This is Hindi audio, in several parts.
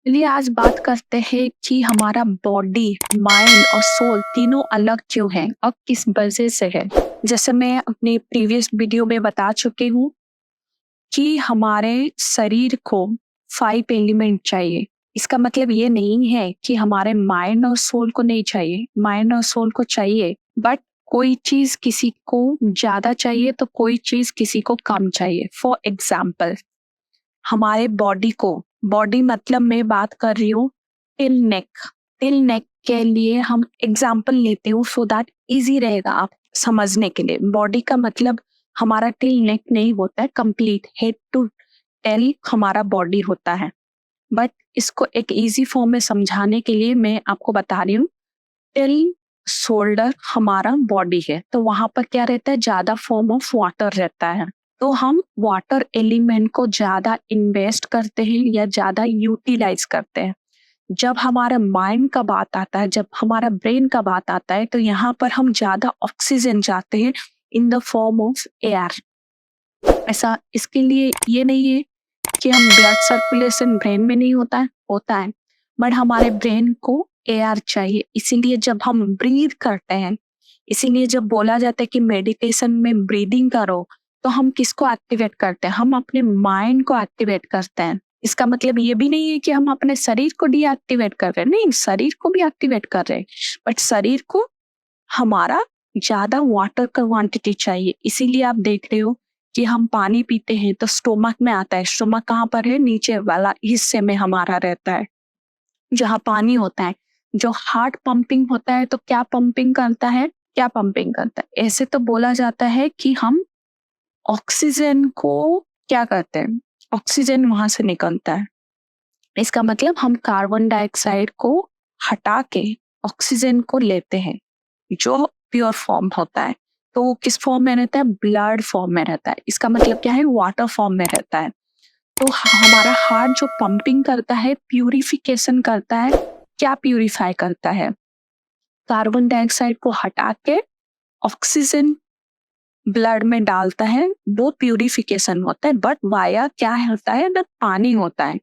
चलिए आज बात करते हैं कि हमारा बॉडी, माइंड और सोल तीनों अलग क्यों हैं और किस वजह से है। जैसे मैं अपने प्रीवियस वीडियो में बता चुकी हूँ कि हमारे शरीर को 5 एलिमेंट चाहिए। इसका मतलब ये नहीं है कि हमारे माइंड और सोल को नहीं चाहिए, माइंड और सोल को चाहिए, बट कोई चीज़ किसी को ज़्यादा चाहिए तो कोई चीज़ किसी को कम चाहिए। फॉर एग्ज़ाम्पल हमारे बॉडी को, बॉडी मतलब मैं बात कर रही हूँ टिल नेक। टिल नेक के लिए हम एग्जाम्पल लेते हूँ सो दैट इजी रहेगा आप समझने के लिए। बॉडी का मतलब हमारा टिल नेक नहीं होता है, कंप्लीट हेड टू टेल हमारा बॉडी होता है। बट इसको एक इजी फॉर्म में समझाने के लिए मैं आपको बता रही हूँ टिल शोल्डर हमारा बॉडी है, तो वहां पर क्या रहता है, ज्यादा फॉर्म ऑफ वाटर रहता है। तो हम वाटर एलिमेंट को ज्यादा इन्वेस्ट करते हैं या ज्यादा यूटिलाइज करते हैं। जब हमारा माइंड का बात आता है, जब हमारा ब्रेन का बात आता है, तो यहाँ पर हम ज्यादा ऑक्सीजन चाहते हैं in the form of air. ऐसा इसके लिए ये नहीं है कि हम ब्लड सर्कुलेशन ब्रेन में नहीं होता है, बट हमारे ब्रेन को एयर चाहिए। इसीलिए जब हम ब्रीथ करते हैं, इसीलिए जब बोला जाता है कि मेडिटेशन में ब्रीदिंग करो, तो हम किसको एक्टिवेट करते हैं, हम अपने माइंड को एक्टिवेट करते हैं। इसका मतलब ये भी नहीं है कि हम अपने शरीर को डीएक्टिवेट कर रहे हैं, नहीं, शरीर को भी एक्टिवेट कर रहे हैं, बट शरीर को हमारा ज्यादा वाटर का क्वांटिटी चाहिए। इसीलिए आप देख रहे हो कि हम पानी पीते हैं तो स्टोमक में आता है। स्टोमक कहाँ पर है, नीचे वाला हिस्से में हमारा रहता है जहाँ पानी होता है। जो हार्ट पंपिंग होता है तो क्या पंपिंग करता है, क्या पंपिंग करता है, ऐसे तो बोला जाता है कि हम ऑक्सीजन को क्या करते हैं, ऑक्सीजन वहां से निकलता है। इसका मतलब हम कार्बन डाइऑक्साइड को हटा के ऑक्सीजन को लेते हैं, जो प्योर फॉर्म होता है। तो वो किस फॉर्म में रहता है, ब्लड फॉर्म में रहता है। इसका मतलब क्या है, वाटर फॉर्म में रहता है। तो हमारा हार्ट जो पंपिंग करता है, प्यूरिफिकेशन करता है। क्या प्यूरिफाई करता है, कार्बन डाइऑक्साइड को हटा के ऑक्सीजन ब्लड में डालता है, वो प्यूरिफिकेशन होता है। बट वाया क्या होता है ना, पानी होता है।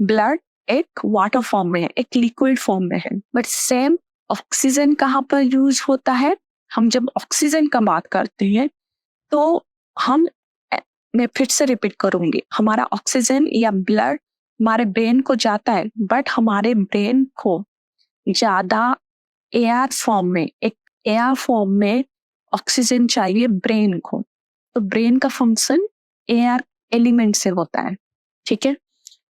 ब्लड एक वाटर फॉर्म में है, एक लिक्विड फॉर्म में है, बट सेम ऑक्सीजन कहाँ पर यूज होता है। हम जब ऑक्सीजन का बात करते हैं तो हम मैं फिर से रिपीट करूंगी, हमारा ऑक्सीजन या ब्लड हमारे ब्रेन को जाता है, बट हमारे ब्रेन को ज्यादा एयर फॉर्म में, एक एयर फॉर्म में ऑक्सीजन चाहिए ब्रेन को। तो ब्रेन का फंक्शन एयर एलिमेंट से होता है, ठीक है।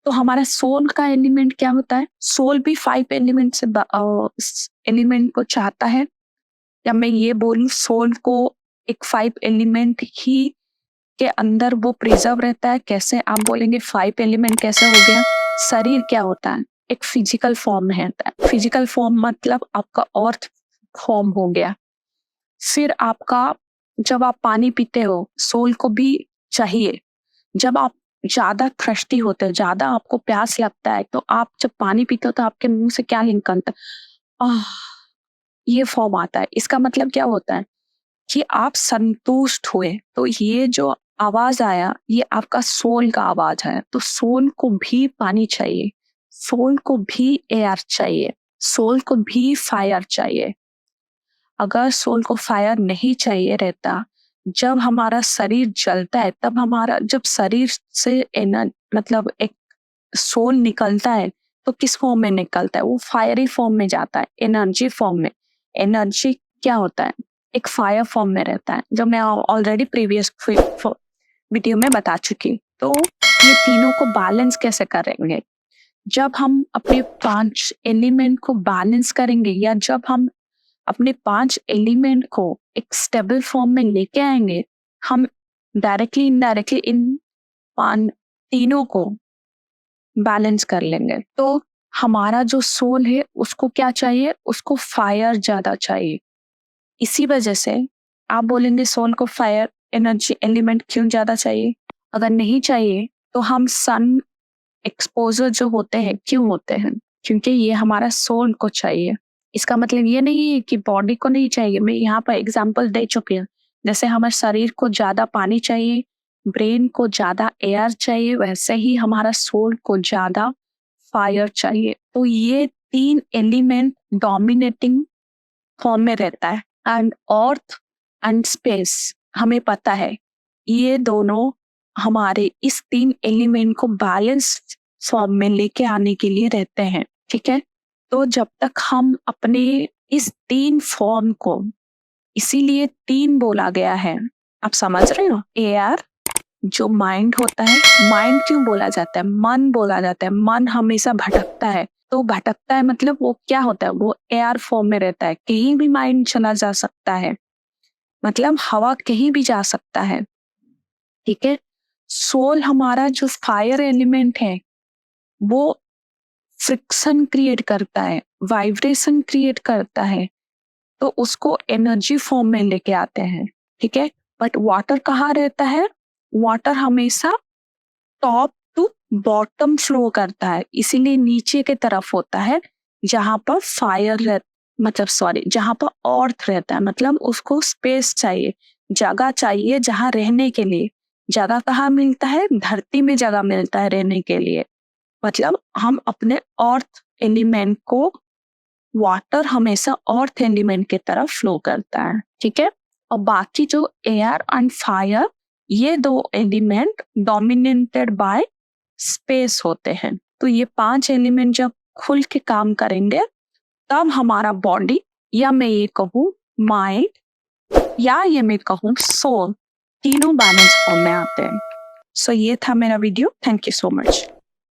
तो हमारा सोल का एलिमेंट क्या होता है, सोल भी 5 एलिमेंट से एलिमेंट को चाहता है। या मैं ये बोलूं, सोल को एक 5 एलिमेंट ही के अंदर वो प्रिजर्व रहता है। कैसे आप बोलेंगे 5 एलिमेंट कैसे हो गया, शरीर क्या होता है, एक फिजिकल फॉर्म में रहता है। फिजिकल फॉर्म मतलब आपका अर्थ फॉर्म हो गया। फिर आपका, जब आप पानी पीते हो, सोल को भी चाहिए। जब आप ज्यादा थ्रस्टी होते हो, ज्यादा आपको प्यास लगता है, तो आप जब पानी पीते हो तो आपके मुंह से क्या निकलता है, आह, ये फॉर्म आता है। इसका मतलब क्या होता है कि आप संतुष्ट हुए। तो ये जो आवाज आया, ये आपका सोल का आवाज है। तो सोल को भी पानी चाहिए, सोल को भी एयर चाहिए, सोल को भी फायर चाहिए। अगर सोल को फायर नहीं चाहिए रहता, जब हमारा शरीर जलता है, तब हमारा जब शरीर से मतलब एक सोल निकलता है, तो किस फॉर्म में निकलता है, वो फायरी फॉर्म में जाता है, एनर्जी फॉर्म में। एनर्जी क्या होता है, एक फायर फॉर्म में रहता है, जो मैं ऑलरेडी प्रीवियस वीडियो में बता चुकी हूँ। तो ये तीनों को बैलेंस कैसे करेंगे, जब हम अपने 5 एलिमेंट को बैलेंस करेंगे, या जब हम अपने 5 एलिमेंट को एक स्टेबल फॉर्म में लेके आएंगे, हम डायरेक्टली इनडायरेक्टली इन तीनों को बैलेंस कर लेंगे। तो हमारा जो सोल है उसको क्या चाहिए, उसको फायर ज्यादा चाहिए। इसी वजह से आप बोलेंगे सोल को फायर एनर्जी एलिमेंट क्यों ज्यादा चाहिए। अगर नहीं चाहिए तो हम सन एक्सपोजर जो होते हैं क्यों होते हैं, क्योंकि ये हमारा सोल को चाहिए। इसका मतलब ये नहीं है कि बॉडी को नहीं चाहिए। मैं यहाँ पर एग्जांपल दे चुकी हूँ। जैसे हमारे शरीर को ज्यादा पानी चाहिए, ब्रेन को ज्यादा एयर चाहिए, वैसे ही हमारा सोल को ज्यादा फायर चाहिए। तो ये तीन एलिमेंट डोमिनेटिंग फॉर्म में रहता है। एंड अर्थ एंड स्पेस हमें पता है ये दोनों हमारे इस तीन एलिमेंट को बैलेंस फॉर्म में लेके आने के लिए रहते हैं। ठीक है, तो जब तक हम अपने इस तीन फॉर्म को, इसीलिए तीन बोला गया है, आप समझ रहे हो। एआर जो माइंड होता है, माइंड क्यों बोला जाता है, मन बोला जाता है, मन हमेशा भटकता है। तो भटकता है मतलब वो क्या होता है, वो एयर फॉर्म में रहता है, कहीं भी माइंड चला जा सकता है, मतलब हवा कहीं भी जा सकता है। ठीक है, सोल हमारा जो फायर एलिमेंट है वो फ्रिक्शन क्रिएट करता है, वाइब्रेशन क्रिएट करता है, तो उसको एनर्जी फॉर्म में लेके आते हैं। ठीक है, बट वाटर कहाँ रहता है, वाटर हमेशा टॉप टू बॉटम फ्लो करता है, इसीलिए नीचे की तरफ होता है जहां पर फायर मतलब सॉरी जहां पर अर्थ रहता है, मतलब उसको स्पेस चाहिए, जगह चाहिए जहां रहने के लिए। जगह कहाँ मिलता है, धरती में जगह मिलता है रहने के लिए। मतलब हम अपने अर्थ एलिमेंट को, वाटर हमेशा अर्थ एलिमेंट की तरफ फ्लो करता है। ठीक है, और बाकी जो एयर एंड फायर, ये दो एलिमेंट डोमिनेटेड बाय स्पेस होते हैं। तो ये पांच एलिमेंट जब खुल के काम करेंगे तब हमारा बॉडी, या मैं ये कहूँ माइंड, या ये मैं कहूँ सोल, तीनों बैलेंस फॉर्म में आते हैं। सो ये था मेरा video. Thank you so much.